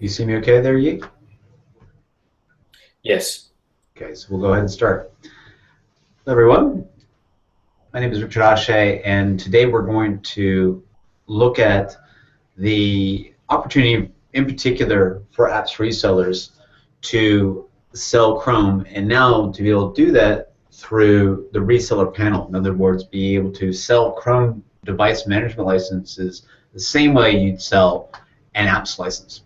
You see me okay there, Yi? Yes. Okay, so we'll go ahead and start. Hello, everyone. My name is Richard Ashe, and today we're going to look at the opportunity in particular for apps resellers to sell Chrome, and now to be able to do that through the reseller panel. In other words, be able to sell Chrome device management licenses the same way you'd sell an apps license.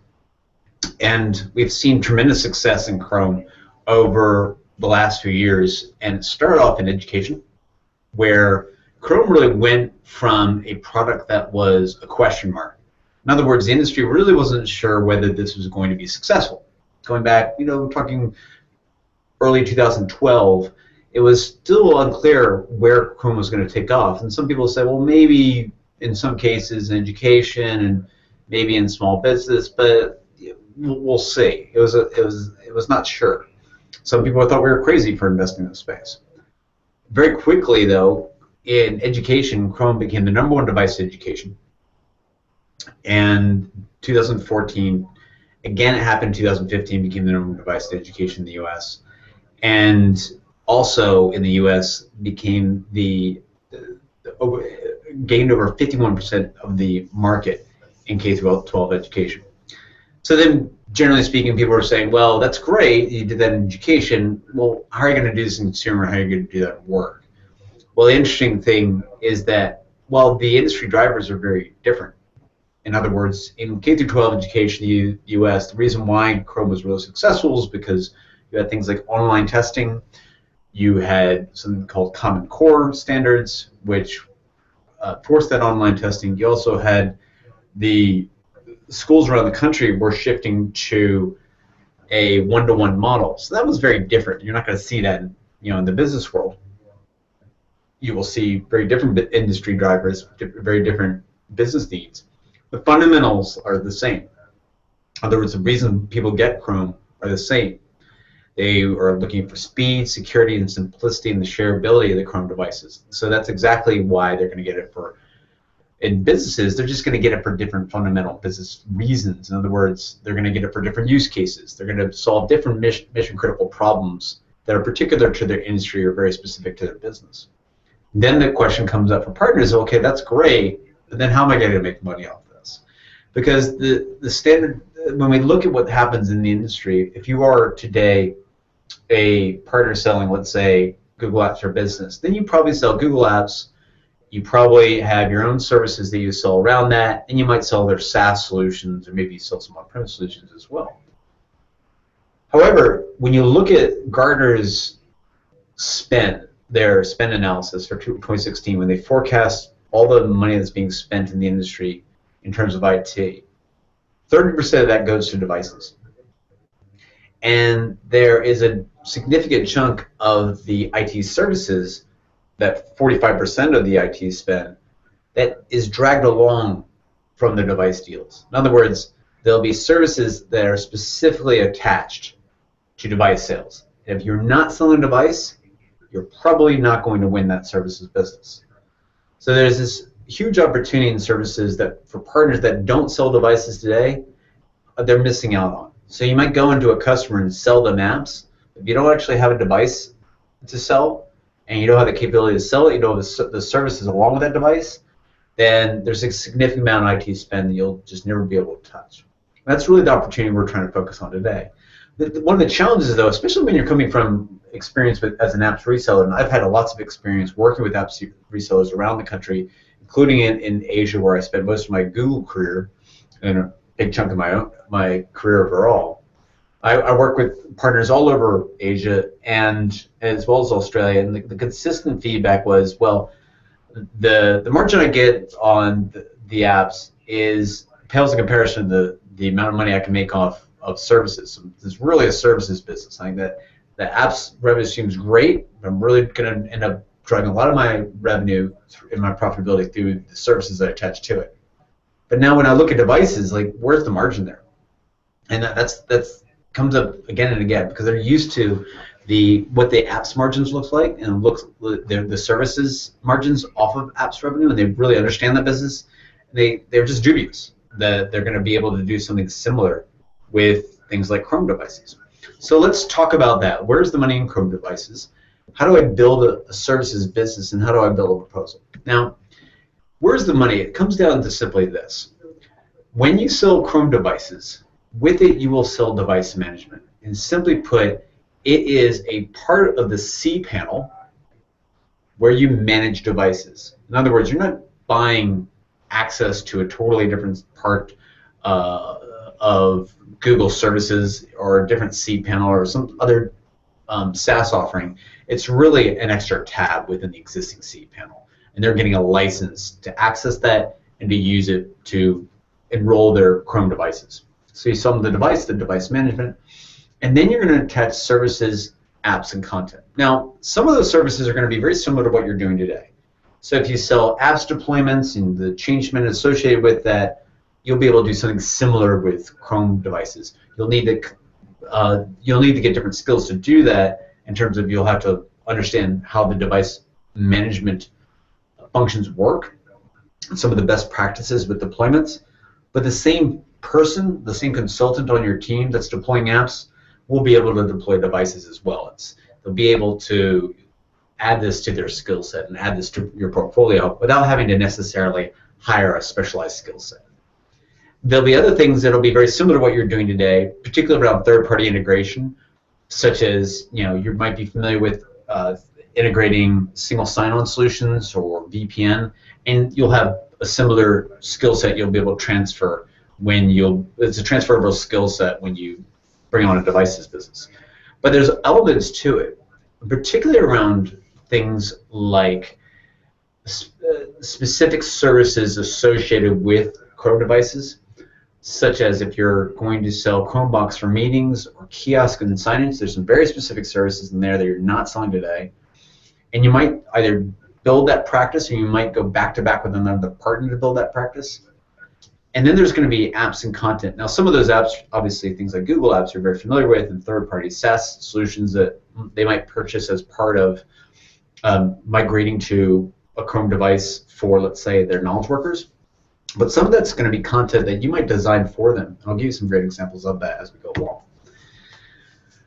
And we've seen tremendous success in Chrome over the last few years, and it started off in education, where Chrome really went from a product that was a question mark. In other words, the industry really wasn't sure whether this was going to be successful. Going back, we're talking early 2012, it was still unclear where Chrome was going to take off. And some people said, well, maybe in some cases in education and maybe in small business, but we'll see. It was not sure. Some people thought we were crazy for investing in the space. Very quickly, though, in education, Chrome became the #1 device in education. And 2014, again, it happened in 2015, became the #1 device in education in the U.S. And also in the U.S. became gained over 51% of the market in K-12 education. So then, generally speaking, people are saying, well, that's great, you did that in education. Well, how are you going to do this in consumer? How are you going to do that in work? Well, the interesting thing is that, well, the industry drivers are very different. In other words, in K-12 education in the U.S., the reason why Chrome was really successful is because you had things like online testing, you had something called Common Core standards, which forced that online testing. You also had the schools around the country were shifting to a one-to-one model. So that was very different. You're not going to see that in the business world. You will see very different industry drivers, very different business needs. The fundamentals are the same. In other words, the reason people get Chrome are the same. They are looking for speed, security, and simplicity, and the shareability of the Chrome devices. So that's exactly why they're going to get it for. In businesses, they're just going to get it for different fundamental business reasons. In other words, they're going to get it for different use cases. They're going to solve different mission-critical problems that are particular to their industry or very specific to their business. Then the question comes up for partners, okay, that's great, but then how am I going to make money off this? Because the standard, when we look at what happens in the industry, if you are today a partner selling, let's say, Google Apps for Business, then you probably sell Google Apps. You probably have your own services that you sell around that, and you might sell their SaaS solutions, or maybe you sell some on-premise solutions as well. However, when you look at Gartner's their spend analysis for 2016, when they forecast all the money that's being spent in the industry in terms of IT, 30% of that goes to devices. And there is a significant chunk of the IT services, that 45% of the IT spend, that is dragged along from the device deals. In other words, there'll be services that are specifically attached to device sales. If you're not selling a device, you're probably not going to win that services business. So there's this huge opportunity in services that for partners that don't sell devices today, they're missing out on. So you might go into a customer and sell them apps. If you don't actually have a device to sell, and you don't have the capability to sell it, you don't have the services along with that device, then there's a significant amount of IT spend that you'll just never be able to touch. That's really the opportunity we're trying to focus on today. One of the challenges, though, especially when you're coming from experience as an apps reseller, and I've had lots of experience working with apps resellers around the country, including in Asia, where I spent most of my Google career and a big chunk of my career overall. I work with partners all over Asia and as well as Australia, and the consistent feedback was, well, the margin I get on the apps pales in comparison to the amount of money I can make off of services. So it's really a services business. I think that the apps revenue seems great, but I'm really going to end up driving a lot of my revenue and my profitability through the services that attach to it. But now when I look at devices, like, where's the margin there? And that's comes up again and again because they're used to what the apps margins looks like, and the services margins off of apps revenue, and they really understand that business. They're just dubious that they're going to be able to do something similar with things like Chrome devices. So let's talk about that. Where's the money in Chrome devices? How do I build a services business, and how do I build a proposal? Now, where's the money? It comes down to simply this. When you sell Chrome devices, with it you will sell device management. And simply put, it is a part of the cPanel where you manage devices. In other words, you're not buying access to a totally different part of Google services or a different cPanel or some other SaaS offering. It's really an extra tab within the existing cPanel, and they're getting a license to access that and to use it to enroll their Chrome devices. So you sell them the device management, and then you're going to attach services, apps, and content. Now, some of those services are going to be very similar to what you're doing today. So if you sell apps deployments and the change management associated with that, you'll be able to do something similar with Chrome devices. You'll need to get different skills to do that, in terms of you'll have to understand how the device management functions work, some of the best practices with deployments. But the same person, the same consultant on your team that's deploying apps will be able to deploy devices as well. They'll be able to add this to their skill set and add this to your portfolio without having to necessarily hire a specialized skill set. There'll be other things that'll be very similar to what you're doing today, particularly around third-party integration, such as, you might be familiar with integrating single sign-on solutions or VPN, and you'll have a similar skill set you'll be able to transfer it's a transferable skill set when you bring on a devices business. But there's elements to it, particularly around things like specific services associated with Chrome devices, such as if you're going to sell Chromebooks for meetings or kiosk and signage. There's some very specific services in there that you're not selling today. And you might either build that practice, or you might go back to back with another partner to build that practice. And then there's going to be apps and content. Now, some of those apps, obviously things like Google Apps, you're very familiar with, and third-party SaaS solutions that they might purchase as part of migrating to a Chrome device for, let's say, their knowledge workers. But some of that's going to be content that you might design for them. And I'll give you some great examples of that as we go along.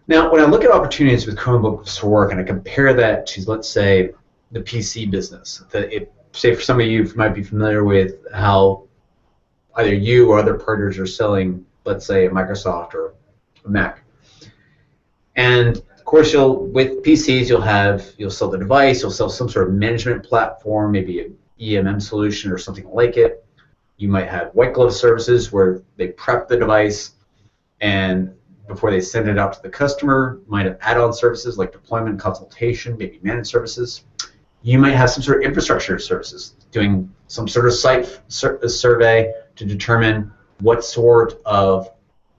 Now, when I look at opportunities with Chromebooks for work, and I compare that to, let's say, the PC business, say for some of you might be familiar with how either you or other partners are selling, let's say, a Microsoft or a Mac. And of course, with PCs, you'll sell the device, you'll sell some sort of management platform, maybe an EMM solution or something like it. You might have white glove services where they prep the device, and before they send it out to the customer, you might have add-on services like deployment, consultation, maybe managed services. You might have some sort of infrastructure services, doing some sort of site survey to determine what sort of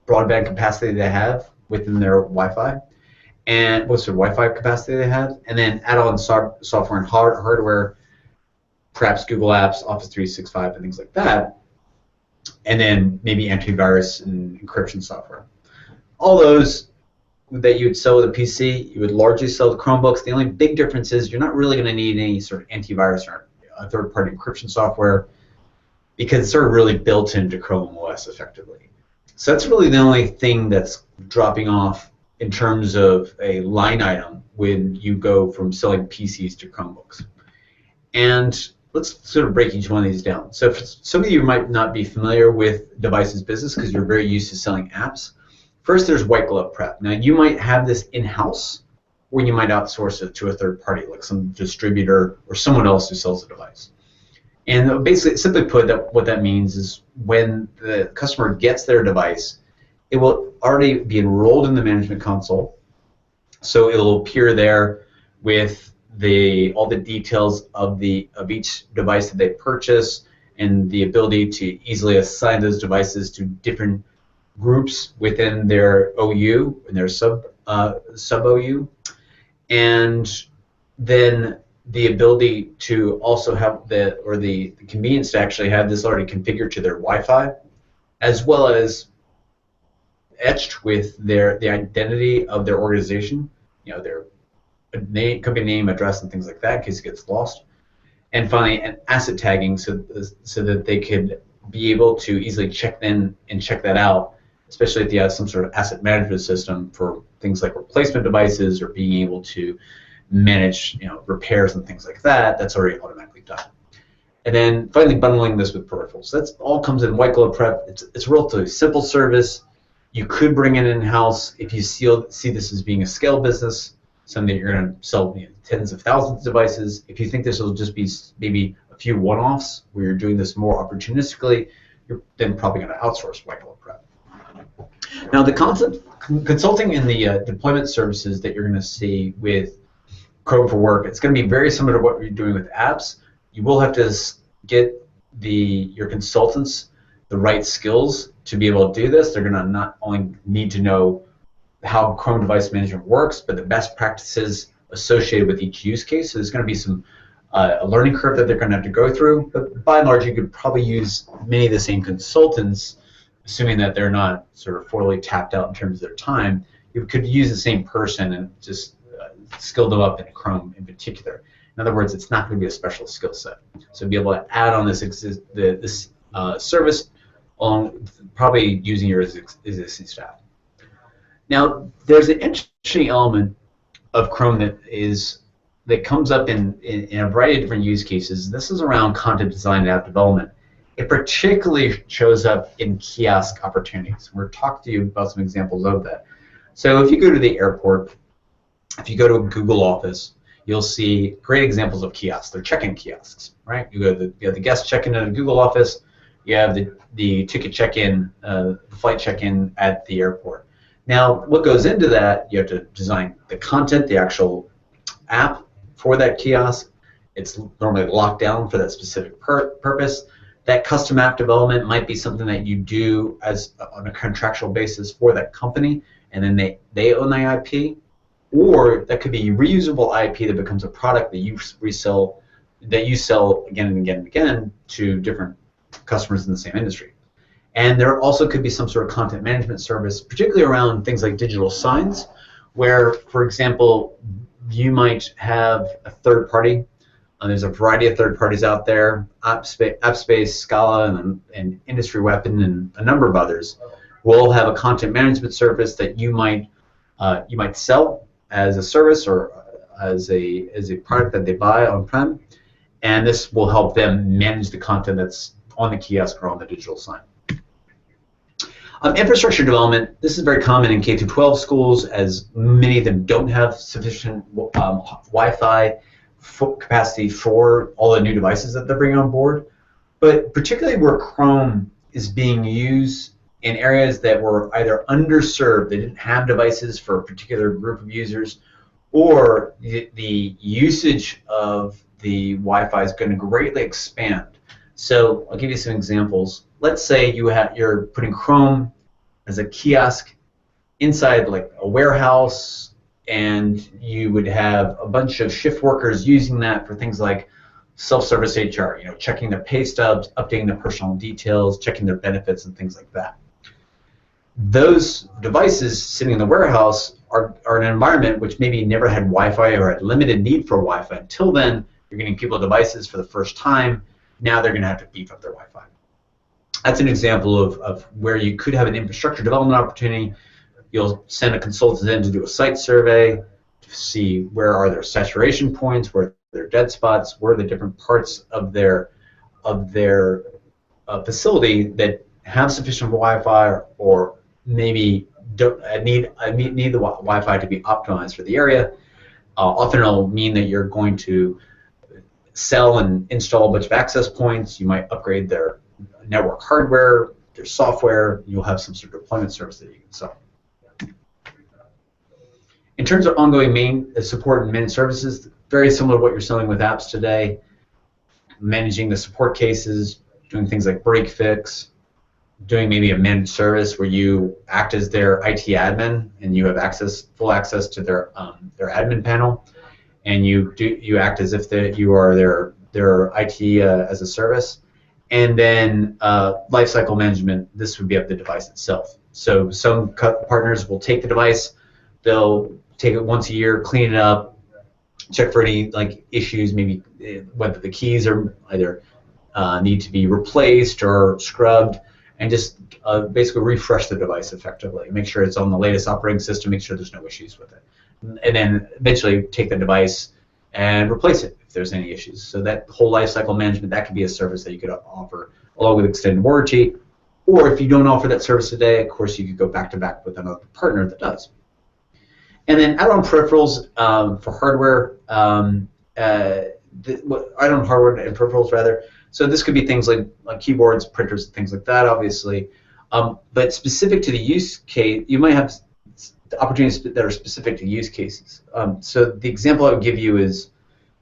broadband capacity they have within their Wi-Fi, and what sort of Wi-Fi capacity they have, and then add-on software and hardware, perhaps Google Apps, Office 365, and things like that, and then maybe antivirus and encryption software. All those that you would sell with a PC, you would largely sell the Chromebooks. The only big difference is you're not really going to need any sort of antivirus or a third-party encryption software, because it's sort of really built into ChromeOS effectively. So that's really the only thing that's dropping off in terms of a line item when you go from selling PCs to Chromebooks. And let's sort of break each one of these down. So some of you might not be familiar with devices business because you're very used to selling apps. First, there's white glove prep. Now, you might have this in-house, or you might outsource it to a third party, like some distributor or someone else who sells the device. And basically, simply put, what that means is when the customer gets their device, it will already be enrolled in the management console. So it will appear there with all the details of each device that they purchase, and the ability to easily assign those devices to different groups within their OU and their sub OU, and then the ability to also have the convenience to actually have this already configured to their Wi-Fi, as well as etched with the identity of their organization, their company name, address, and things like that in case it gets lost. And finally, an asset tagging so that they could be able to easily check in and check that out especially if you have some sort of asset management system for things like replacement devices or being able to manage repairs and things like that. That's already automatically done. And then finally bundling this with peripherals. That all comes in white glove prep. It's a relatively simple service. You could bring it in-house if you see this as being a scale business, something that you're going to sell tens of thousands of devices. If you think this will just be maybe a few one-offs where you're doing this more opportunistically, you're then probably going to outsource white glove prep. Now, the consulting and the deployment services that you're going to see with Chrome for Work, it's going to be very similar to what you're doing with apps. You will have to get your consultants the right skills to be able to do this. They're going to not only need to know how Chrome device management works, but the best practices associated with each use case. So there's going to be some a learning curve that they're going to have to go through. But by and large, you could probably use many of the same consultants, assuming that they're not sort of fully tapped out in terms of their time. You could use the same person and just skill them up in Chrome in particular. In other words, it's not going to be a special skill set. So be able to add on this service along probably using your existing staff. Now, there's an interesting element of Chrome that comes up in a variety of different use cases. This is around content design and app development. It particularly shows up in kiosk opportunities. We're talking to you about some examples of that. So if you go to the airport, if you go to a Google office, you'll see great examples of kiosks. They're check-in kiosks, right? You have the guest check-in at a Google office. You have the ticket check-in, the flight check-in at the airport. Now, what goes into that? You have to design the content, the actual app for that kiosk. It's normally locked down for that specific purpose. That custom app development might be something that you do on a contractual basis for that company, and then they own the IP. Or that could be reusable IP that becomes a product that you resell, that you sell again and again and again to different customers in the same industry. And there also could be some sort of content management service, particularly around things like digital signs, where, for example, you might have a third party. There's a variety of third parties out there, AppSpace, Scala, and Industry Weapon, and a number of others. Will have a content management service that you might sell as a service or as a product that they buy on-prem, and this will help them manage the content that's on the kiosk or on the digital sign. Infrastructure development, this is very common in K-12 schools, as many of them don't have sufficient Wi-Fi capacity for all the new devices that they're bringing on board, but particularly where Chrome is being used in areas that were either underserved, they didn't have devices for a particular group of users, or the usage of the Wi-Fi is going to greatly expand. So I'll give you some examples. Let's say you're putting Chrome as a kiosk inside like a warehouse, and you would have a bunch of shift workers using that for things like self-service HR, checking their pay stubs, updating their personal details, checking their benefits, and things like that. Those devices sitting in the warehouse are in an environment which maybe never had Wi-Fi or had limited need for Wi-Fi. Until then, you're getting people devices for the first time. Now they're going to have to beef up their Wi-Fi. That's an example of where you could have an infrastructure development opportunity. You'll send a consultant in to do a site survey to see where are their saturation points, where are their dead spots, where are the different parts of their facility that have sufficient Wi-Fi or maybe don't need the Wi-Fi to be optimized for the area. Often it'll mean that you're going to sell and install a bunch of access points. You might upgrade their network hardware, their software. You'll have some sort of deployment service that you can sell. In terms of ongoing support and managed services, very similar to what you're selling with apps today. Managing the support cases, doing things like break fix, doing maybe a managed service where you act as their IT admin and you have full access to their admin panel, and you act as if you are their IT as a service. And then lifecycle management, this would be of the device itself. So some partners will take the device, they'll take it once a year, clean it up, check for any issues, maybe whether the keys are either need to be replaced or scrubbed, and just basically refresh the device effectively. Make sure it's on the latest operating system, make sure there's no issues with it. And then eventually take the device and replace it if there's any issues. So that whole lifecycle management, that could be a service that you could offer along with extended warranty. Or if you don't offer that service today, of course, you could go back to back with another partner that does. And then add-on peripherals for hardware, add-on hardware and peripherals rather. So this could be things like keyboards, printers, things like that, obviously. But specific to the use case, you might have opportunities that are specific to use cases. So the example I would give you is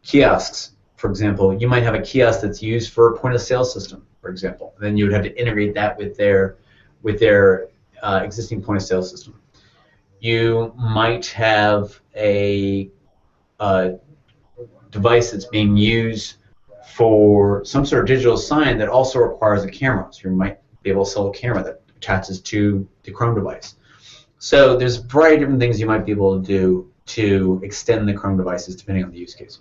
kiosks, for example. You might have a kiosk that's used for a point-of-sale system, for example. Then you would have to integrate that with their existing point-of-sale system. You might have a device that's being used for some sort of digital sign that also requires a camera. So you might be able to sell a camera that attaches to the Chrome device. So there's a variety of different things you might be able to do to extend the Chrome devices depending on the use case.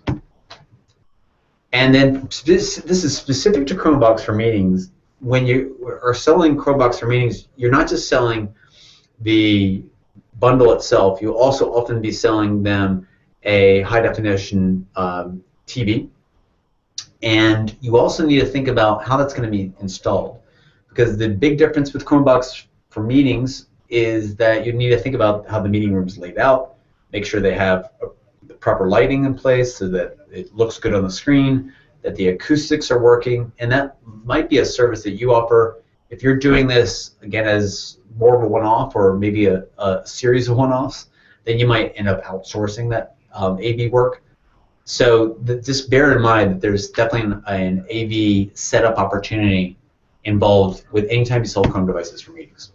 And then this is specific to Chromebox for meetings. When you are selling Chromebox for meetings, you're not just selling the bundle itself. You'll also often be selling them a high-definition TV. And you also need to think about how that's going to be installed. Because the big difference with Chromebox for meetings is that you need to think about how the meeting room is laid out, make sure they have the proper lighting in place so that it looks good on the screen, that the acoustics are working, and that might be a service that you offer. If you're doing this, again, as more of a one-off or maybe a series of one-offs, then you might end up outsourcing that AV work. So just bear in mind that there's definitely an AV setup opportunity involved with anytime you sell Chrome devices for meetings.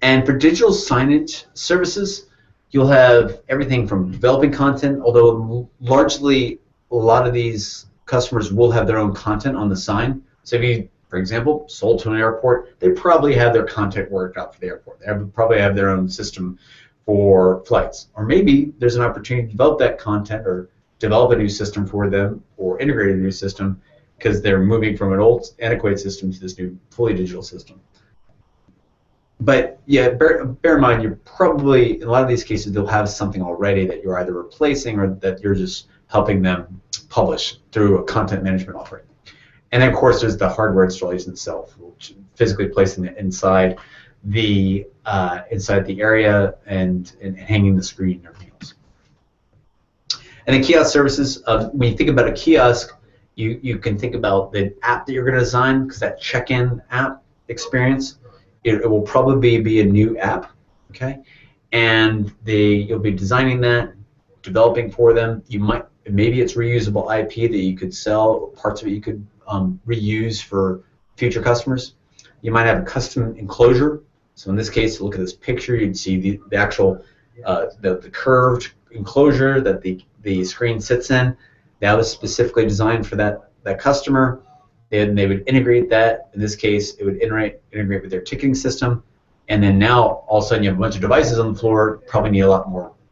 And for digital signage services, you'll have everything from developing content, although largely a lot of these customers will have their own content on the sign. So if you, for example, sold to an airport, they probably have their content worked out for the airport. They probably have their own system for flights. Or maybe there's an opportunity to develop that content or develop a new system for them or integrate a new system because they're moving from an old antiquated system to this new fully digital system. But yeah, bear in mind, you're probably, in a lot of these cases, they'll have something already that you're either replacing or that you're just helping them publish through a content management offering. And then, of course, there's the hardware installation itself, which physically placing it inside the area and hanging the screen and everything else. And then kiosk services, when you think about a kiosk, you can think about the app that you're going to design, because that check-in app experience, it will probably be a new app, okay? And you'll be designing that, developing for them. Maybe it's reusable IP that you could sell, or parts of it you could reuse for future customers. You might have a custom enclosure. So in this case, look at this picture. You'd see the actual the curved enclosure that the screen sits in. That was specifically designed for that customer. Then they would integrate that. In this case, it would integrate with their ticketing system. And then now, all of a sudden, you have a bunch of devices on the floor. Probably need a lot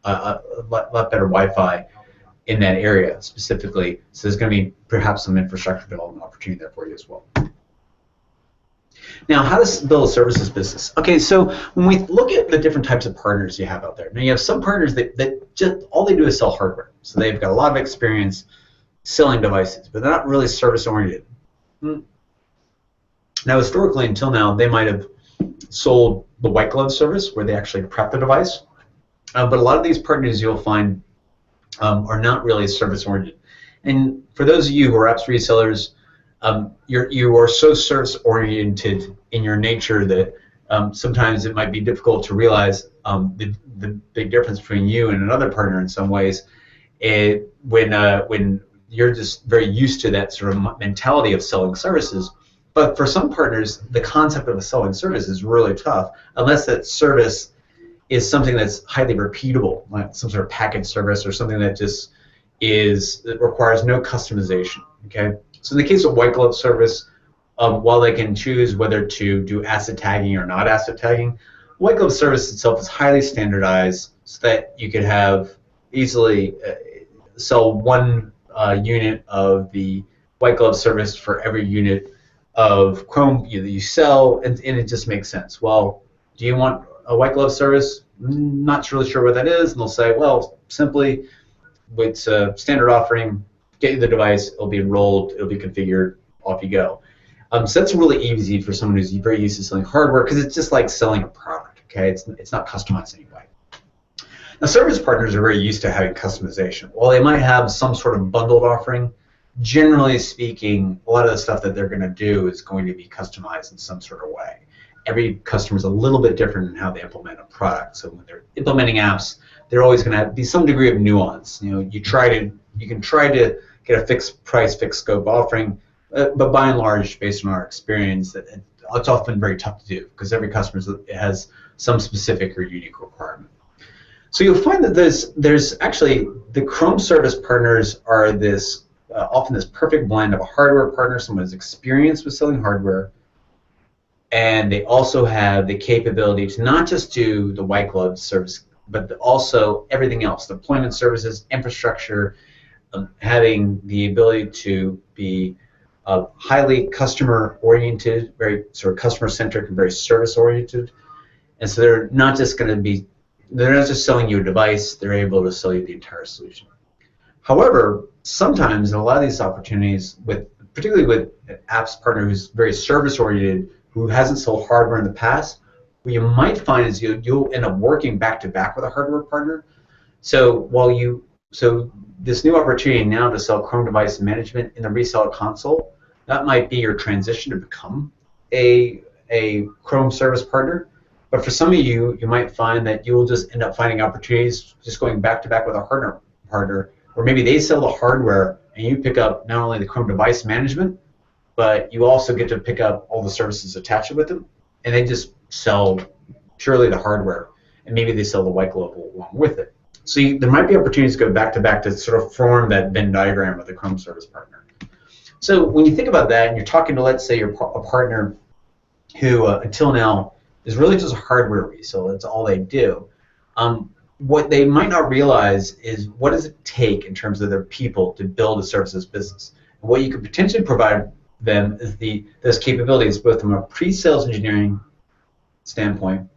better Wi-Fi in that area specifically. So there's going to be perhaps some infrastructure development opportunity there for you as well. Now, how does build a services business? Okay, so when we look at the different types of partners you have out there, now you have some partners that just all they do is sell hardware. So they've got a lot of experience selling devices, but they're not really service oriented. Now, historically, until now, they might have sold the white glove service where they actually prep the device. But a lot of these partners you'll find are not really service oriented. And for those of you who are apps resellers, you are so service oriented in your nature that sometimes it might be difficult to realize the big difference between you and another partner in some ways. When you're just very used to that sort of mentality of selling services. But for some partners, the concept of a selling service is really tough unless that service is something that's highly repeatable, like some sort of package service or something that just that requires no customization. Okay, so in the case of white glove service, while they can choose whether to do asset tagging or not asset tagging, white glove service itself is highly standardized so that you could have easily sell one unit of the white glove service for every unit of Chrome you sell, and it just makes sense. Well, do you want a white glove service? Not really sure what that is, and they'll say, well, simply it's a standard offering. Get you the device, it'll be enrolled, it'll be configured, off you go. So that's really easy for someone who's very used to selling hardware, because it's just like selling a product. Okay, it's not customized anyway. Now, service partners are very used to having customization. While they might have some sort of bundled offering, generally speaking, a lot of the stuff that they're going to do is going to be customized in some sort of way. Every customer is a little bit different in how they implement a product. So when they're implementing apps, they're always going to be some degree of nuance. You can try to get a fixed price, fixed scope offering, but by and large, based on our experience, it's often very tough to do, because every customer has some specific or unique requirement. So you'll find that there's actually, the Chrome service partners are often this perfect blend of a hardware partner, someone who's experienced with selling hardware, and they also have the capability to not just do the white glove service, but also everything else: deployment services, infrastructure, having the ability to be highly customer-oriented, very sort of customer-centric and very service-oriented. And so they're not just selling you a device, they're able to sell you the entire solution. However, sometimes in a lot of these opportunities, particularly with an apps partner who's very service-oriented, who hasn't sold hardware in the past, what you might find is you'll end up working back-to-back with a hardware partner. So this new opportunity now to sell Chrome device management in the Reseller Console, that might be your transition to become a Chrome service partner. But for some of you, you might find that you will just end up finding opportunities just going back-to-back with a hardware partner, where maybe they sell the hardware and you pick up not only the Chrome device management, but you also get to pick up all the services attached with them, and they just sell purely the hardware, and maybe they sell the white glove along with it. So there might be opportunities to go back-to-back to sort of form that Venn diagram with a Chrome service partner. So when you think about that, and you're talking to, let's say, a partner who until now is really just a hardware reseller, that's all they do, what they might not realize is what does it take in terms of their people to build a services business. And what you could potentially provide them is those capabilities, both from a pre-sales engineering standpoint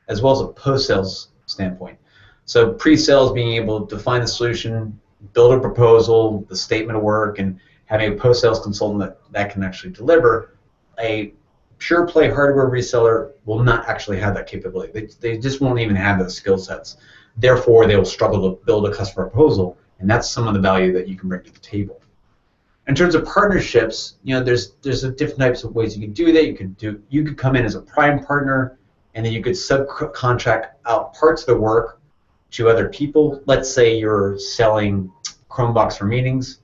as well as a post-sales standpoint. So pre-sales, being able to define the solution, build a proposal, the statement of work, and having a post-sales consultant that can actually deliver. A pure play hardware reseller will not actually have that capability. They just won't even have those skill sets. Therefore, they will struggle to build a customer proposal, and that's some of the value that you can bring to the table. In terms of partnerships, there's different types of ways you can do that. You could come in as a prime partner, and then you could subcontract out parts of the work to other people. Let's say you're selling Chromebooks for meetings.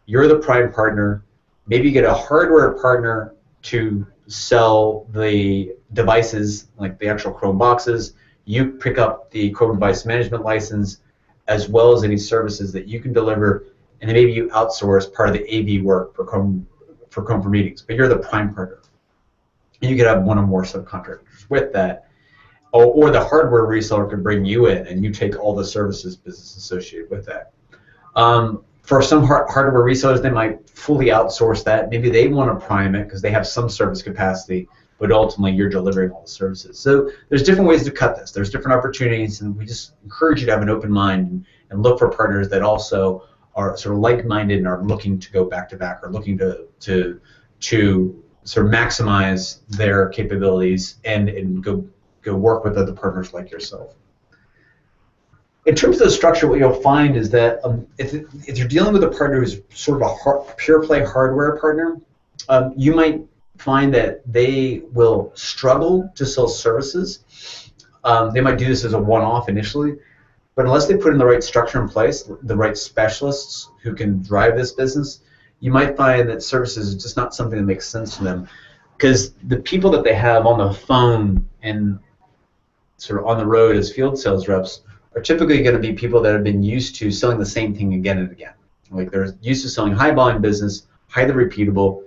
You're the prime partner. Maybe you get a hardware partner to sell the devices, like the actual Chrome boxes. You pick up the Chrome device management license, as well as any services that you can deliver, and then maybe you outsource part of the AV work for Chrome for meetings. But you're the prime partner. And you could have one or more subcontractors with that. Or the hardware reseller could bring you in, and you take all the services business associated with that. For some hardware resellers, they might fully outsource that. Maybe they want to prime it because they have some service capacity, but ultimately you're delivering all the services. So there's different ways to cut this. There's different opportunities, and we just encourage you to have an open mind and look for partners that also are sort of like-minded and are looking to go back-to-back, or looking to sort of maximize their capabilities and go work with other partners like yourself. In terms of the structure, what you'll find is that if you're dealing with a partner who's sort of a pure play hardware partner, you might find that they will struggle to sell services. They might do this as a one-off initially, but unless they put in the right structure in place, the right specialists who can drive this business, you might find that services is just not something that makes sense to them, because the people that they have on the phone and sort of on the road as field sales reps are typically going to be people that have been used to selling the same thing again and again. Like, they're used to selling high volume business, highly repeatable,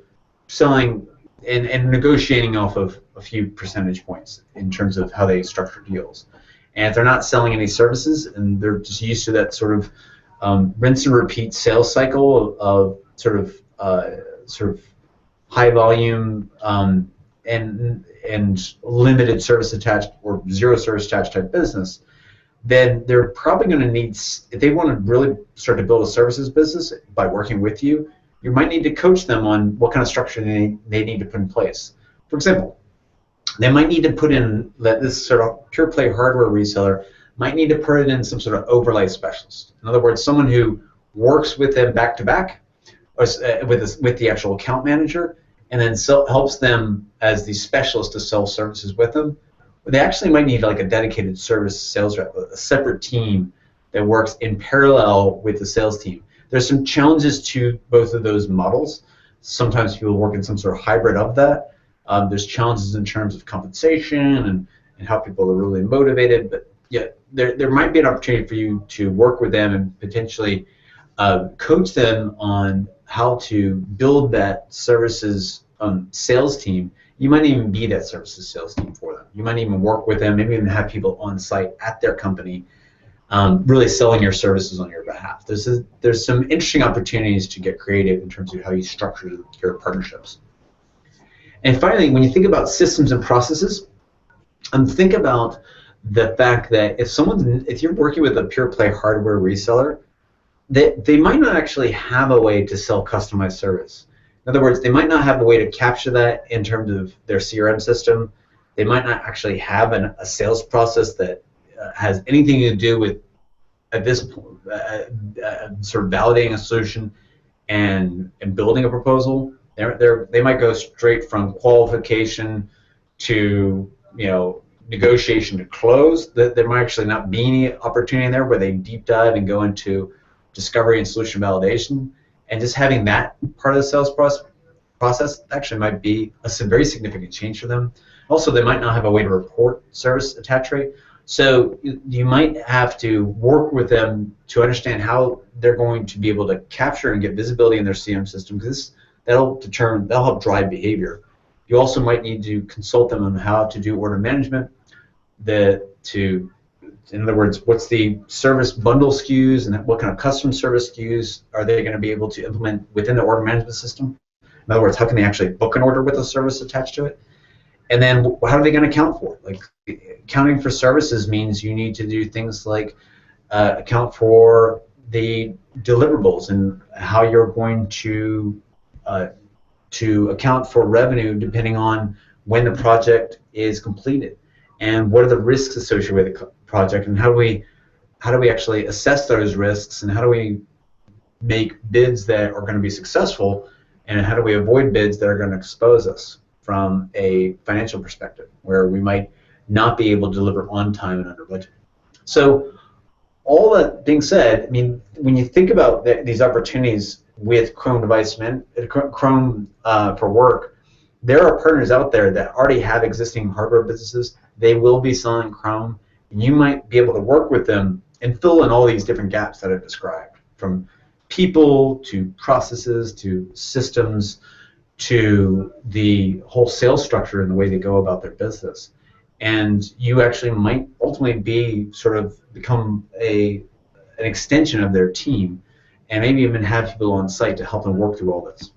selling and negotiating off of a few percentage points in terms of how they structure deals. And if they're not selling any services and they're just used to that sort of rinse and repeat sales cycle of sort of high volume and limited service attached or zero service attached type business, then they're probably going to need, if they want to really start to build a services business by working with you, you might need to coach them on what kind of structure they need to put in place. For example, they might need to put in that this sort of pure play hardware reseller might need to put in some sort of overlay specialist. In other words, someone who works with them back to back, or with the actual account manager, and then helps them as the specialist to sell services with them. They actually might need like a dedicated service sales rep, a separate team that works in parallel with the sales team. There's some challenges to both of those models. Sometimes people work in some sort of hybrid of that. There's challenges in terms of compensation and how people are really motivated, but yeah, there might be an opportunity for you to work with them and potentially coach them on how to build that services sales team. You might even be that services sales team for them. You might even work with them, maybe even have people on site at their company really selling your services on your behalf. There's some interesting opportunities to get creative in terms of how you structure your partnerships. And finally, when you think about systems and processes, think about the fact that if you're working with a pure play hardware reseller, they might not actually have a way to sell customized service. In other words, they might not have a way to capture that in terms of their CRM system. They might not actually have a sales process that has anything to do with, at this point, sort of validating a solution and building a proposal. They might go straight from qualification to negotiation to close. There might actually not be any opportunity in there where they deep dive and go into discovery and solution validation, and just having that part of the sales process actually might be a very significant change for them. Also, they might not have a way to report service attach rate, so you might have to work with them to understand how they're going to be able to capture and get visibility in their CRM system, because that'll help drive behavior. You also might need to consult them on how to do order management, in other words, what's the service bundle SKUs and what kind of custom service SKUs are they going to be able to implement within the order management system? In other words, how can they actually book an order with a service attached to it? And then how are they going to account for it? Like, accounting for services means you need to do things like account for the deliverables and how you're going to account for revenue depending on when the project is completed, and what are the risks associated with the project, and how do we actually assess those risks, and how do we make bids that are going to be successful, and how do we avoid bids that are going to expose us from a financial perspective where we might not be able to deliver on time and under budget. So all that being said, I mean, when you think about these opportunities with Chrome Chrome for work, there are partners out there that already have existing hardware businesses. They will be selling Chrome, and you might be able to work with them and fill in all these different gaps that I've described, from people to processes to systems to the whole sales structure and the way they go about their business. And you actually might ultimately become an extension of their team, and maybe even have people on site to help them work through all this.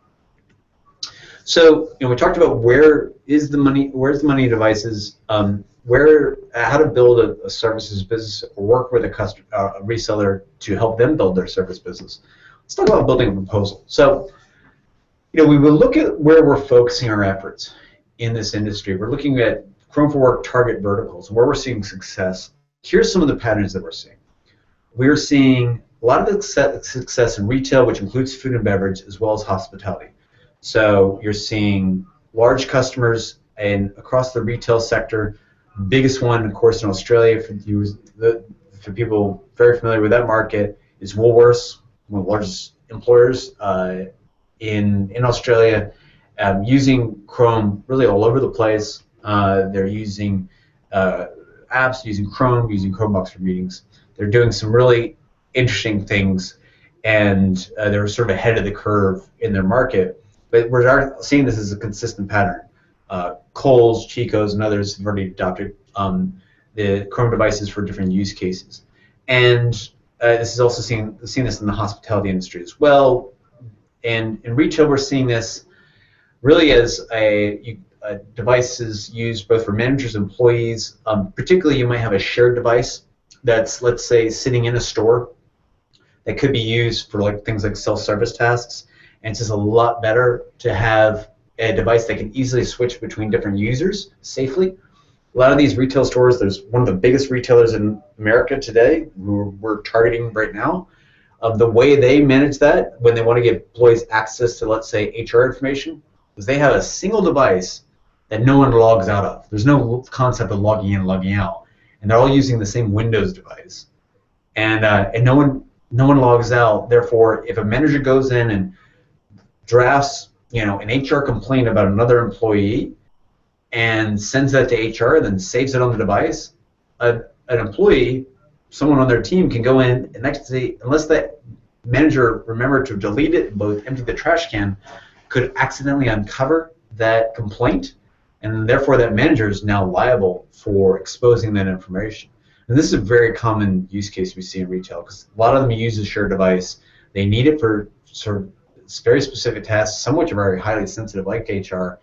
So we talked about where's the money devices, how to build a services business or work with a reseller to help them build their service business. Let's talk about building a proposal. So we will look at where we're focusing our efforts in this industry. We're looking at Chrome for Work target verticals, where we're seeing success. Here's some of the patterns that we're seeing. We're seeing a lot of success in retail, which includes food and beverage, as well as hospitality. So you're seeing large customers across the retail sector. Biggest one, of course, in Australia, for people very familiar with that market, is Woolworths, one of the largest employers in Australia, using Chrome really all over the place. They're using apps, using Chrome, using Chromebooks for meetings. They're doing some really interesting things, and they're sort of ahead of the curve in their market. But we're seeing this as a consistent pattern. Kohl's, Chico's, and others have already adopted the Chrome devices for different use cases. And this is also seeing this in the hospitality industry as well. And in retail, we're seeing this really as a device is used both for managers and employees. Particularly, you might have a shared device that's, let's say, sitting in a store that could be used for like things like self-service tasks. And it's just a lot better to have a device that can easily switch between different users safely. A lot of these retail stores, there's one of the biggest retailers in America today who we're targeting right now. The way they manage that when they want to give employees access to, let's say, HR information, is they have a single device that no one logs out of. There's no concept of logging in and logging out. And they're all using the same Windows device. And no one logs out. Therefore, if a manager goes in and drafts, an HR complaint about another employee and sends that to HR and then saves it on the device, an employee, someone on their team, can go in and next day, unless that manager remembered to delete it and empty the trash can, could accidentally uncover that complaint, and therefore that manager is now liable for exposing that information. And this is a very common use case we see in retail, because a lot of them use a shared device. They need it for sort of very specific tasks, some which are very highly sensitive, like HR.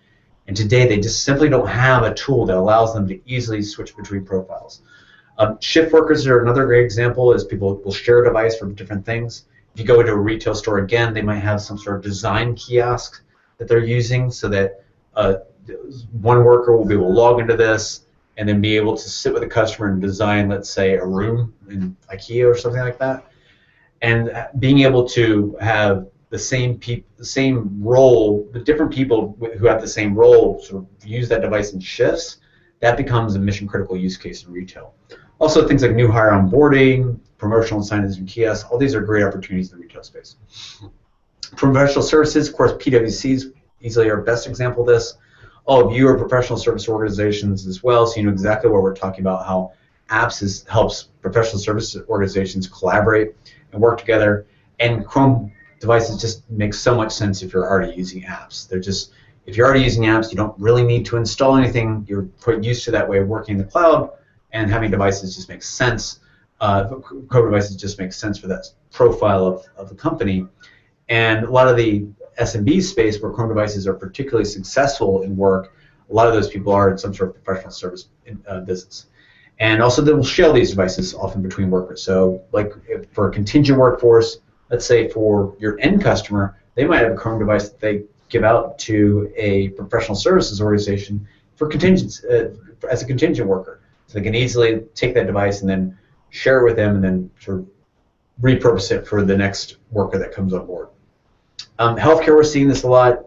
And today they just simply don't have a tool that allows them to easily switch between profiles. Shift workers are another great example, as people will share a device for different things. If you go into a retail store, again, they might have some sort of design kiosk that they're using so that one worker will be able to log into this and then be able to sit with a customer and design, let's say, a room in IKEA or something like that. And being able to have the same role, the different people who have the same role sort of use that device in shifts, that becomes a mission critical use case in retail. Also, things like new hire onboarding, promotional signage and kiosks, all these are great opportunities in the retail space. Professional services, of course, PwC's easily our best example of this. All of you are professional service organizations as well, so you know exactly what we're talking about, how apps helps professional service organizations collaborate and work together. And Chrome devices just make so much sense if you're already using apps. If you're already using apps, you don't really need to install anything. You're quite used to that way of working in the cloud, and having devices just makes sense. Chrome devices just make sense for that profile of the company. And a lot of the SMB space where Chrome devices are particularly successful in work, a lot of those people are in some sort of professional service business. And also they will share these devices often between workers. So like for a contingent workforce, let's say for your end customer, they might have a Chrome device that they give out to a professional services organization for contingents as a contingent worker. So they can easily take that device and then share it with them and then sort of repurpose it for the next worker that comes on board. Healthcare, we're seeing this a lot,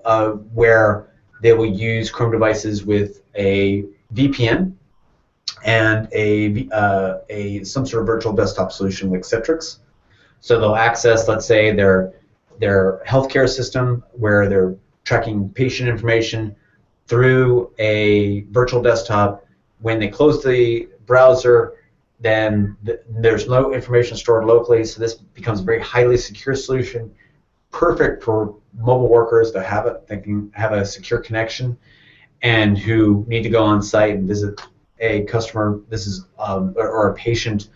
where they will use Chrome devices with a VPN and some sort of virtual desktop solution like Citrix. So they'll access, let's say, their healthcare system where they're tracking patient information through a virtual desktop. When they close the browser, then there's no information stored locally, so this becomes a very highly secure solution, perfect for mobile workers that can have a secure connection and who need to go on site and visit a customer. This is or a patient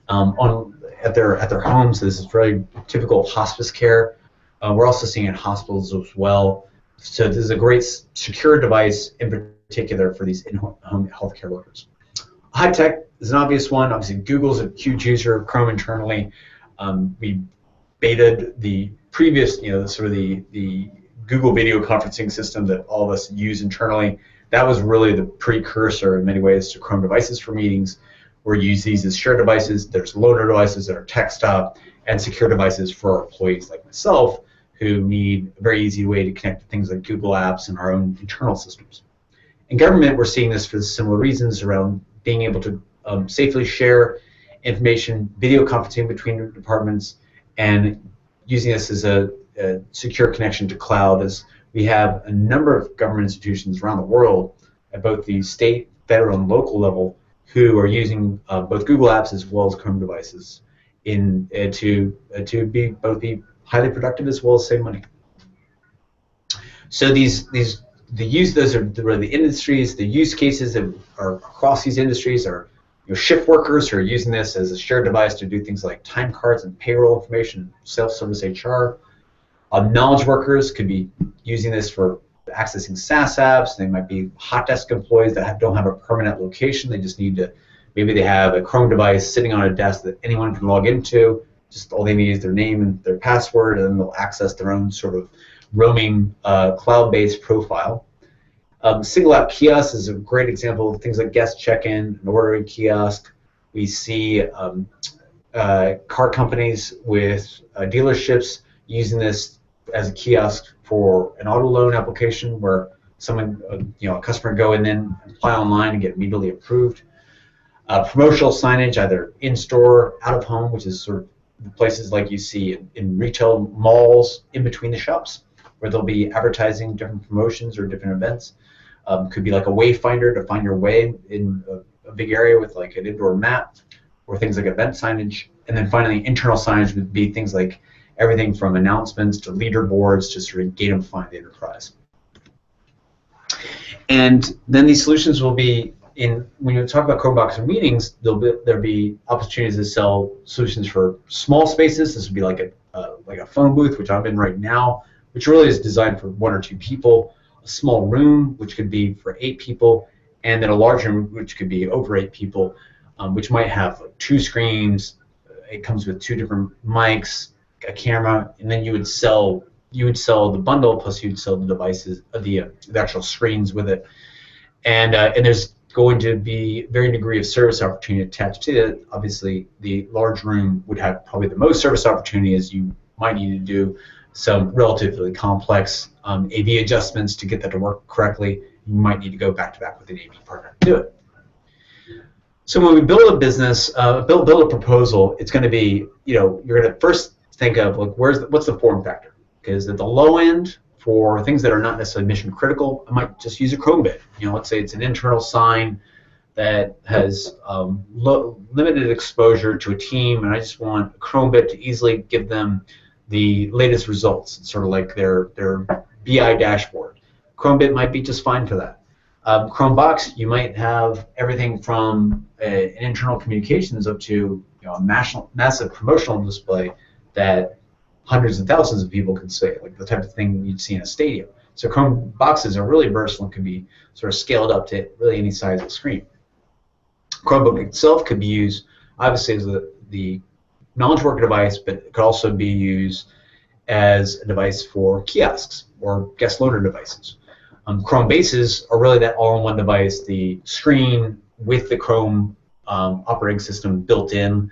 at their home. So this is very typical of hospice care. We're also seeing it in hospitals as well. So this is a great secure device in particular for these in-home healthcare workers. High tech is an obvious one. Obviously, Google's a huge user of Chrome internally. We betaed the previous, sort of the Google video conferencing system that all of us use internally. That was really the precursor in many ways to Chrome devices for meetings. We use these as shared devices. There's loaner devices that are text-top, and secure devices for our employees like myself who need a very easy way to connect to things like Google Apps and our own internal systems. In government, we're seeing this for similar reasons around being able to safely share information, video conferencing between departments, and using this as a secure connection to cloud, as we have a number of government institutions around the world at both the state, federal, and local level who are using both Google Apps as well as Chrome devices to be highly productive as well as save money. So those are the industries, the use cases that are across these industries are shift workers who are using this as a shared device to do things like time cards and payroll information, self-service HR. Knowledge workers could be using this for accessing SaaS apps. They might be hot desk employees that don't have a permanent location. They just need to, maybe they have a Chrome device sitting on a desk that anyone can log into. Just all they need is their name and their password, and then they'll access their own sort of roaming cloud-based profile. Single app kiosk is a great example of things like guest check-in, an ordering kiosk. We see car companies with dealerships using this as a kiosk for an auto loan application where someone, a customer go and then apply online and get immediately approved. Promotional signage, either in-store, out-of-home, which is sort of the places like you see in retail malls in between the shops, where they'll be advertising different promotions or different events. Could be like a wayfinder to find your way in a big area with like an indoor map, or things like event signage. And then finally, internal signage would be things like everything from announcements to leaderboards to sort of gamify the enterprise. And then these solutions will be when you talk about Chromebox and meetings, there'll be opportunities to sell solutions for small spaces. This would be like a phone booth, which I'm in right now, which really is designed for 1 or 2 people. A small room, which could be for 8 people, and then a large room, which could be over 8 people, which might have like 2 screens. It comes with 2 different mics, a camera, and then you would sell the bundle, plus you'd sell the devices, the actual screens with it, and there's going to be varying degree of service opportunity attached to it. Obviously, the large room would have probably the most service opportunity, as you might need to do some relatively complex AV adjustments to get that to work correctly. You might need to go back to back with an AV partner to do it. So when we build a business, build a proposal, it's going to be, you're going to first think of like what's the form factor? Because at the low end, for things that are not necessarily mission critical, I might just use a Chromebit. Let's say it's an internal sign that has limited exposure to a team, and I just want a Chromebit to easily give them the latest results. It's sort of like their BI dashboard. Chromebit might be just fine for that. Chromebox, you might have everything from an internal communications up to a massive promotional display that hundreds of thousands of people can see, like the type of thing you'd see in a stadium. So Chrome boxes are really versatile and can be sort of scaled up to really any size of screen. Chromebook itself could be used obviously as the knowledge worker device, but it could also be used as a device for kiosks or guest loader devices. Chrome bases are really that all-in-one device, the screen with the Chrome operating system built in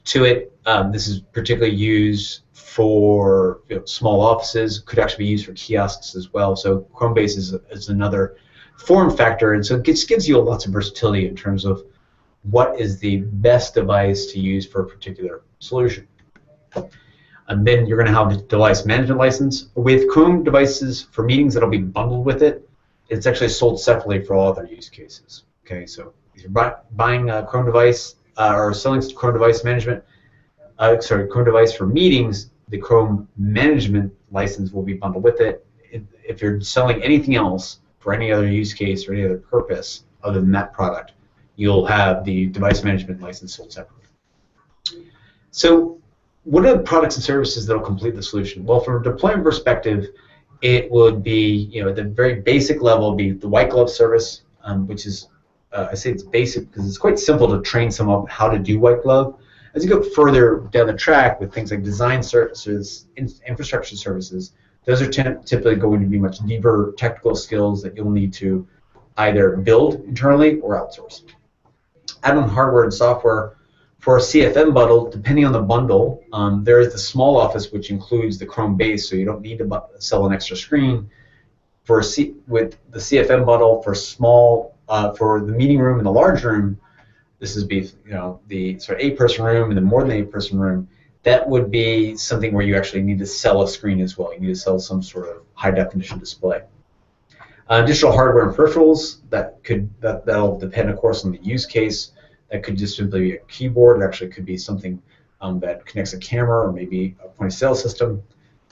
to it. This is particularly used for small offices, could actually be used for kiosks as well. So Chrome base is another form factor, and so it gives you lots of versatility in terms of what is the best device to use for a particular solution. And then you're going to have the device management license. With Chrome devices for meetings, that'll be bundled with it. It's actually sold separately for all other use cases. Okay, so if you're buying a Chrome device or selling Chrome device management, Chrome device for meetings, the Chrome management license will be bundled with it. If you're selling anything else for any other use case or any other purpose other than that product, you'll have the device management license sold separately. So what are the products and services that will complete the solution? Well, from a deployment perspective, it would be, at the very basic level, be the white glove service, which is, I say it's basic because it's quite simple to train someone how to do white glove. As you go further down the track with things like design services, infrastructure services, those are typically going to be much deeper technical skills that you'll need to either build internally or outsource. Add-on hardware and software for a CFM bundle, depending on the bundle, there is the small office, which includes the Chrome base, so you don't need to sell an extra screen. With the CFM bundle for for the meeting room and the large room, this is the sort of 8-person room and the more than 8-person room. That would be something where you actually need to sell a screen as well. You need to sell some sort of high-definition display. Additional hardware and peripherals that'll depend, of course, on the use case. That could just simply be a keyboard. It actually could be something that connects a camera or maybe a point-of-sale system.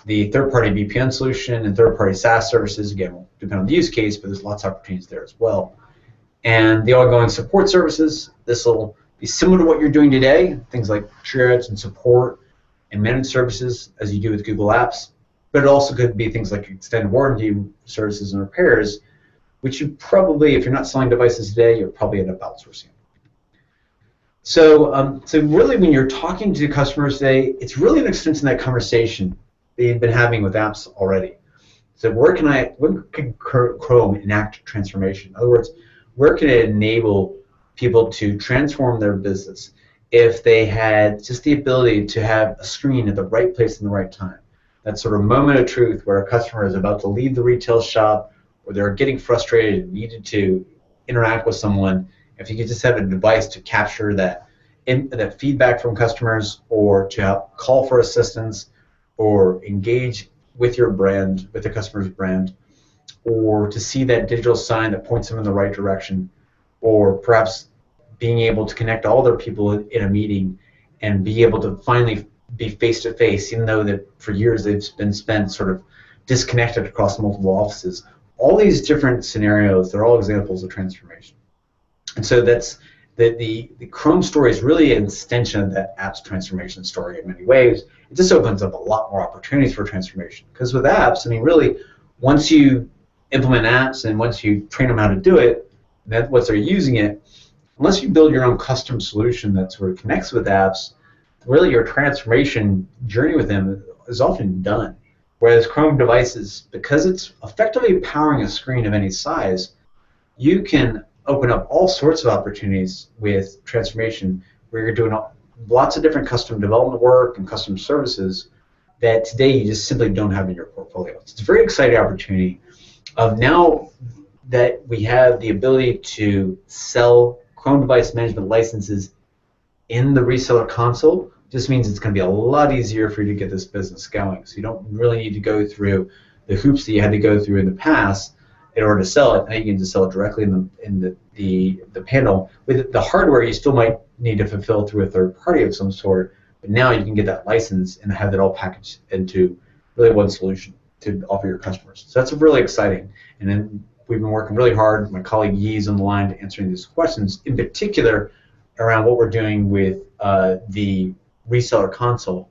The third-party VPN solution and third-party SaaS services, again, will depend on the use case, but there's lots of opportunities there as well. And the ongoing support services, this will be similar to what you're doing today, things like triage and support and managed services as you do with Google Apps, but it also could be things like extended warranty services and repairs, which you probably, if you're not selling devices today, you'll probably end up outsourcing. So, so really, when you're talking to customers today, it's really an extension of that conversation that you've been having with apps already. So where can Chrome enact transformation? In other words, where can it enable people to transform their business if they had just the ability to have a screen at the right place in the right time? That sort of moment of truth where a customer is about to leave the retail shop, or they're getting frustrated and needed to interact with someone. If you could just have a device to capture that feedback from customers, or to help call for assistance, or engage with your brand, with the customer's brand, or to see that digital sign that points them in the right direction, or perhaps being able to connect all their people in a meeting and be able to finally be face-to-face, even though that for years they've been spent sort of disconnected across multiple offices. All these different scenarios, they're all examples of transformation. And so that's the Chrome story is really an extension of that app's transformation story in many ways. It just opens up a lot more opportunities for transformation. Because with apps, I mean, really, once you implement apps and once you train them how to do it, once they're using it, unless you build your own custom solution that sort of connects with apps, really your transformation journey with them is often done. Whereas Chrome devices, because it's effectively powering a screen of any size, you can open up all sorts of opportunities with transformation where you're doing lots of different custom development work and custom services that today you just simply don't have in your portfolio. It's a very exciting opportunity. Now that we have the ability to sell Chrome device management licenses in the Reseller Console, just means it's going to be a lot easier for you to get this business going. So you don't really need to go through the hoops that you had to go through in the past in order to sell it. Now you can just sell it directly in the panel. With the hardware, you still might need to fulfill through a third party of some sort, but now you can get that license and have it all packaged into really one solution to offer your customers. So that's really exciting. And then we've been working really hard. My colleague Yi is on the line to answering these questions, in particular around what we're doing with the Reseller Console,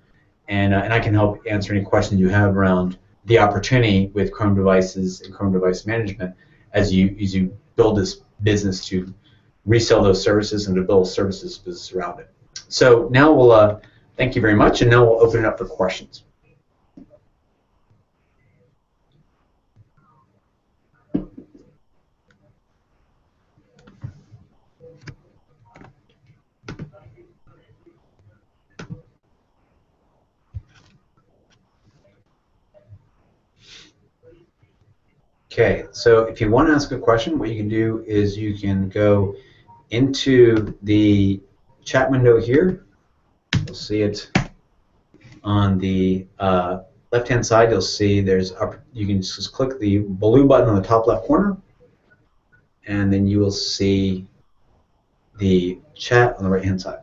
and I can help answer any questions you have around the opportunity with Chrome devices and Chrome device management as you build this business to resell those services and to build services business around it. So now we'll thank you very much, and now we'll open it up for questions. Okay, so if you want to ask a question, what you can do is you can go into the chat window here. You'll see it on the left-hand side. You'll see you can just click the blue button on the top left corner, and then you will see the chat on the right-hand side.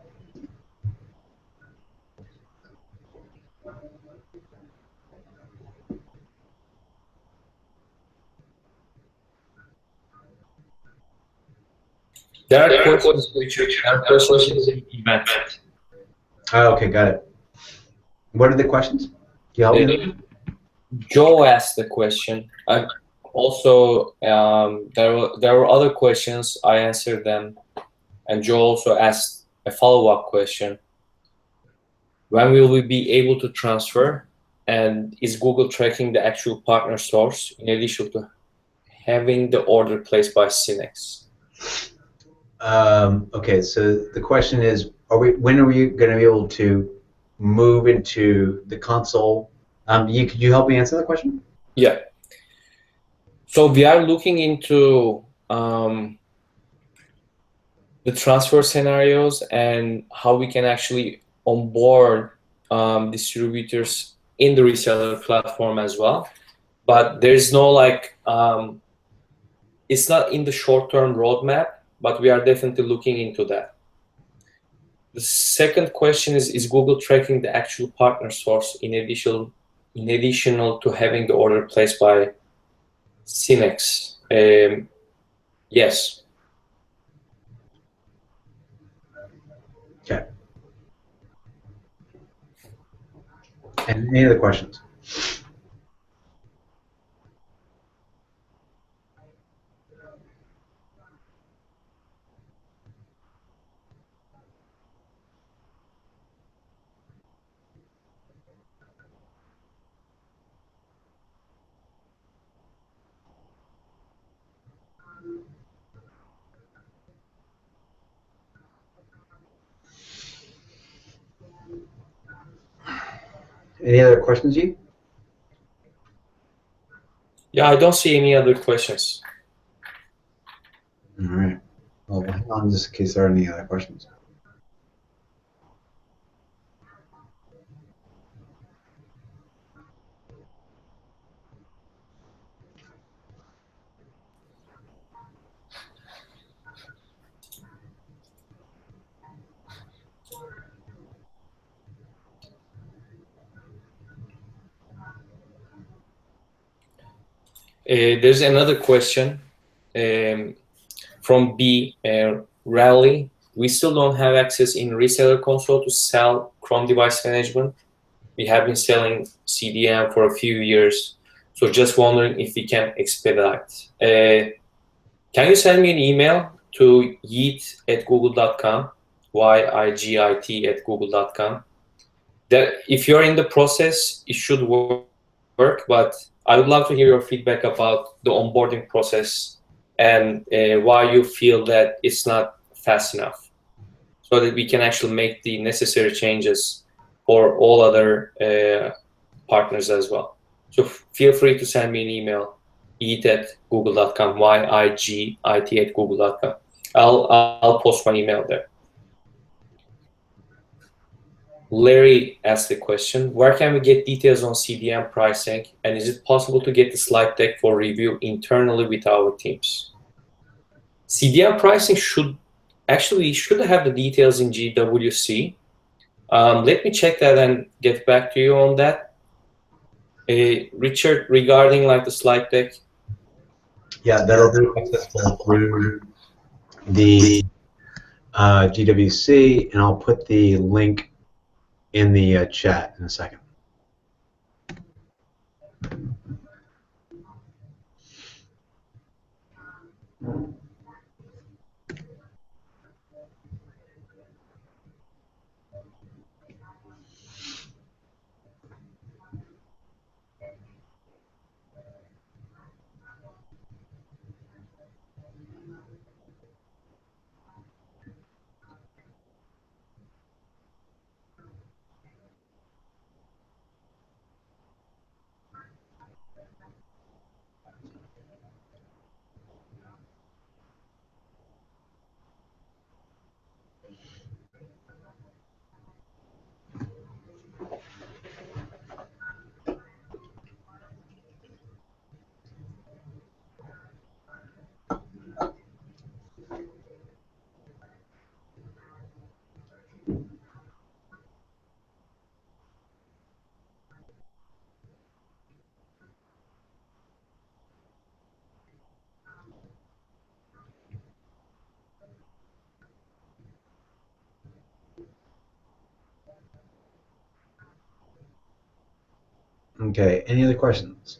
There are questions which are questions in the event. Oh, okay, got it. What are the questions? Can you help me? Joe asked the question. Also, there were other questions. I answered them, and Joe also asked a follow-up question. When will we be able to transfer? And is Google tracking the actual partner source in addition to having the order placed by Synex? Okay, so the question is, when are we going to be able to move into the console? Could you help me answer that question? Yeah. So we are looking into the transfer scenarios and how we can actually onboard distributors in the reseller platform as well. But there's no it's not in the short-term roadmap, but we are definitely looking into that. The second question is Google tracking the actual partner source in additional to having the order placed by Synex? Yes. Okay. And any other questions? Any other questions, you? Yeah, I don't see any other questions. All right. Well, hang on just in case there are any other questions. There's another question from B. Rally. We still don't have access in Reseller Console to sell Chrome device management. We have been selling CDM for a few years, so just wondering if we can expedite. Can you send me an email to yigit@google.com, yigit@google.com? That if you're in the process, it should work, but I would love to hear your feedback about the onboarding process and why you feel that it's not fast enough, so that we can actually make the necessary changes for all other partners as well. So feel free to send me an email, yigit@google.com, yigit@google.com. I'll post my email there. Larry asked the question, where can we get details on CDM pricing, and is it possible to get the slide deck for review internally with our teams? CDM pricing should have the details in GWC. Let me check that and get back to you on that. Richard, regarding like the slide deck? Yeah, that'll be accessible through the GWC, and I'll put the link in the chat in a second. Okay, any other questions?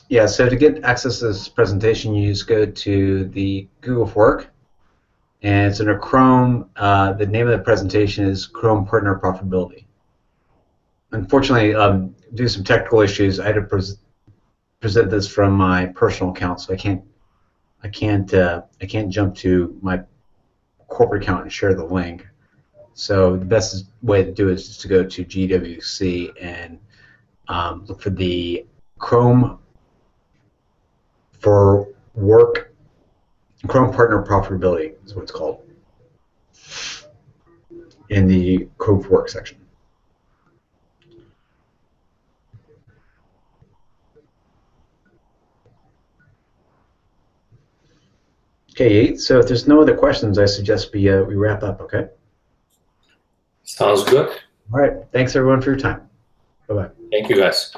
Yeah, so to get access to this presentation, you just go to the Google fork, and it's under Chrome. The name of the presentation is Chrome Partner Profitability. Unfortunately, due to some technical issues, I had to present this from my personal account, so I can't jump to my corporate account and share the link. So the best way to do it is just to go to GWC and look for the Chrome for Work, Chrome Partner Profitability is what it's called, in the Chrome for Work section. Okay, so if there's no other questions, I suggest we wrap up, okay? Sounds good. All right, thanks everyone for your time. Bye-bye. Thank you, guys.